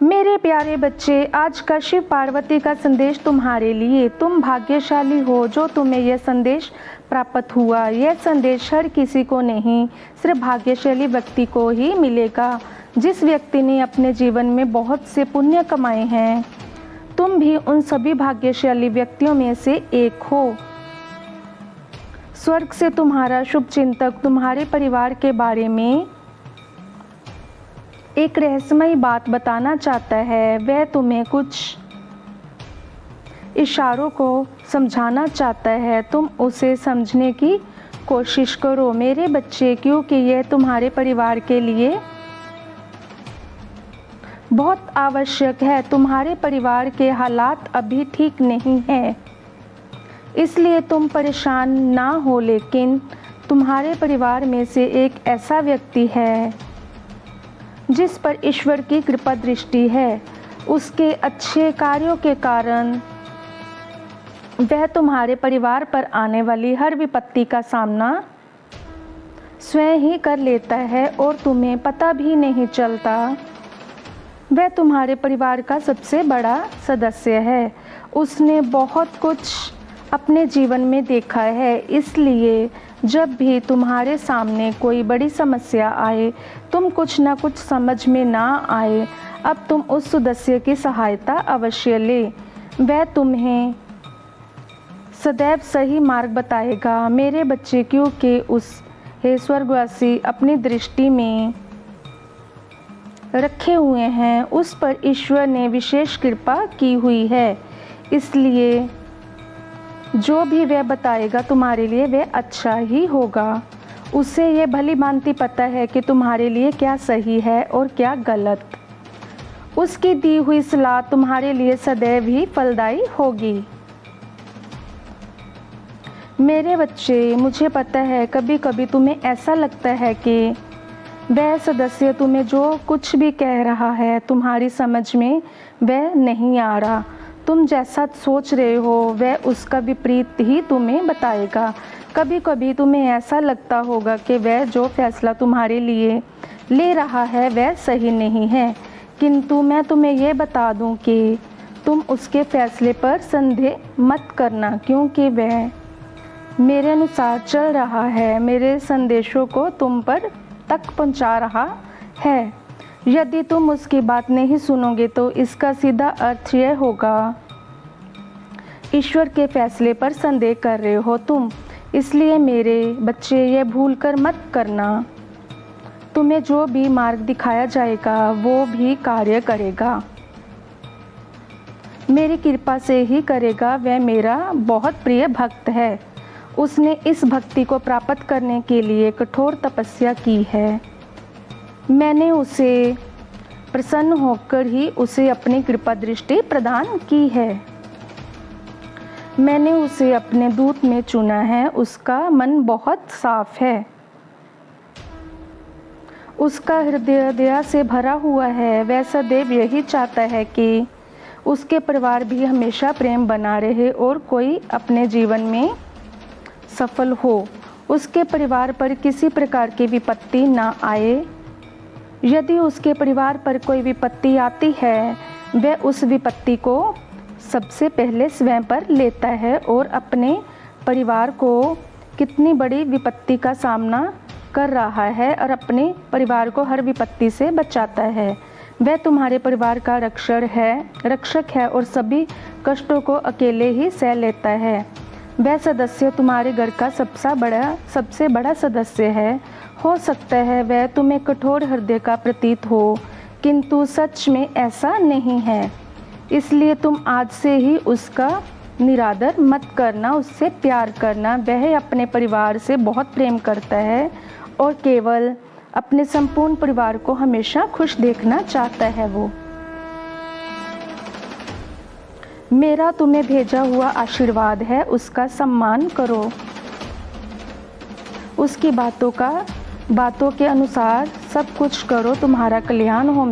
मेरे प्यारे बच्चे, आज का शिव पार्वती का संदेश तुम्हारे लिए। तुम भाग्यशाली हो जो तुम्हें यह संदेश प्राप्त हुआ। यह संदेश हर किसी को नहीं, सिर्फ भाग्यशाली व्यक्ति को ही मिलेगा, जिस व्यक्ति ने अपने जीवन में बहुत से पुण्य कमाए हैं। तुम भी उन सभी भाग्यशाली व्यक्तियों में से एक हो। स्वर्ग से तुम्हारा शुभ चिंतक तुम्हारे परिवार के बारे में एक रहस्यमयी बात बताना चाहता है। वह तुम्हें कुछ इशारों को समझाना चाहता है। तुम उसे समझने की कोशिश करो मेरे बच्चे, क्योंकि यह तुम्हारे परिवार के लिए बहुत आवश्यक है। तुम्हारे परिवार के हालात अभी ठीक नहीं हैं, इसलिए तुम परेशान ना हो, लेकिन तुम्हारे परिवार में से एक ऐसा व्यक्ति है जिस पर ईश्वर की कृपा दृष्टि है। उसके अच्छे कार्यों के कारण वह तुम्हारे परिवार पर आने वाली हर विपत्ति का सामना स्वयं ही कर लेता है और तुम्हें पता भी नहीं चलता। वह तुम्हारे परिवार का सबसे बड़ा सदस्य है। उसने बहुत कुछ अपने जीवन में देखा है, इसलिए जब भी तुम्हारे सामने कोई बड़ी समस्या आए, तुम कुछ ना कुछ समझ में ना आए, अब तुम उस सदस्य की सहायता अवश्य ले। वह तुम्हें सदैव सही मार्ग बताएगा मेरे बच्चे, क्योंकि उस हे स्वर्गवासी अपनी दृष्टि में रखे हुए हैं। उस पर ईश्वर ने विशेष कृपा की हुई है, इसलिए जो भी वह बताएगा तुम्हारे लिए वह अच्छा ही होगा। उसे यह भली भांति पता है कि तुम्हारे लिए क्या सही है और क्या गलत। उसकी दी हुई सलाह तुम्हारे लिए सदैव ही फलदायी होगी। मेरे बच्चे, मुझे पता है कभी कभी तुम्हें ऐसा लगता है कि वह सदस्य तुम्हें जो कुछ भी कह रहा है तुम्हारी समझ में वह नहीं आ रहा। तुम जैसा सोच रहे हो वह उसका विपरीत ही तुम्हें बताएगा। कभी कभी तुम्हें ऐसा लगता होगा कि वह जो फैसला तुम्हारे लिए ले रहा है वह सही नहीं है, किंतु मैं तुम्हें यह बता दूं कि तुम उसके फैसले पर संदेह मत करना, क्योंकि वह मेरे अनुसार चल रहा है, मेरे संदेशों को तुम पर तक पहुंचा रहा है। यदि तुम उसकी बात नहीं सुनोगे तो इसका सीधा अर्थ यह होगा ईश्वर के फैसले पर संदेह कर रहे हो तुम। इसलिए मेरे बच्चे, यह भूल कर मत करना। तुम्हें जो भी मार्ग दिखाया जाएगा वो भी कार्य करेगा, मेरी कृपा से ही करेगा। वह मेरा बहुत प्रिय भक्त है। उसने इस भक्ति को प्राप्त करने के लिए कठोर तपस्या की है। मैंने उसे प्रसन्न होकर ही उसे अपनी कृपा दृष्टि प्रदान की है। मैंने उसे अपने दूत में चुना है। उसका मन बहुत साफ है, उसका हृदय दया से भरा हुआ है। वह सदैव यही चाहता है कि उसके परिवार भी हमेशा प्रेम बना रहे और कोई अपने जीवन में सफल हो। उसके परिवार पर किसी प्रकार की विपत्ति ना आए। यदि उसके परिवार पर कोई विपत्ति आती है, वह उस विपत्ति को सबसे पहले स्वयं पर लेता है और अपने परिवार को कितनी बड़ी विपत्ति का सामना कर रहा है और अपने परिवार को हर विपत्ति से बचाता है। वह तुम्हारे परिवार का रक्षक है और सभी कष्टों को अकेले ही सह लेता है। वह सदस्य तुम्हारे घर का सबसे बड़ा सदस्य है। हो सकता है वह तुम्हें कठोर हृदय का प्रतीत हो, किंतु सच में ऐसा नहीं है। इसलिए तुम आज से ही उसका निरादर मत करना, उससे प्यार करना। वह अपने परिवार से बहुत प्रेम करता है और केवल अपने संपूर्ण परिवार को हमेशा खुश देखना चाहता है। वो मेरा तुम्हें भेजा हुआ आशीर्वाद है, उसका सम्मान करो। उसकी बातों के अनुसार सब कुछ करो, तुम्हारा कल्याण हो।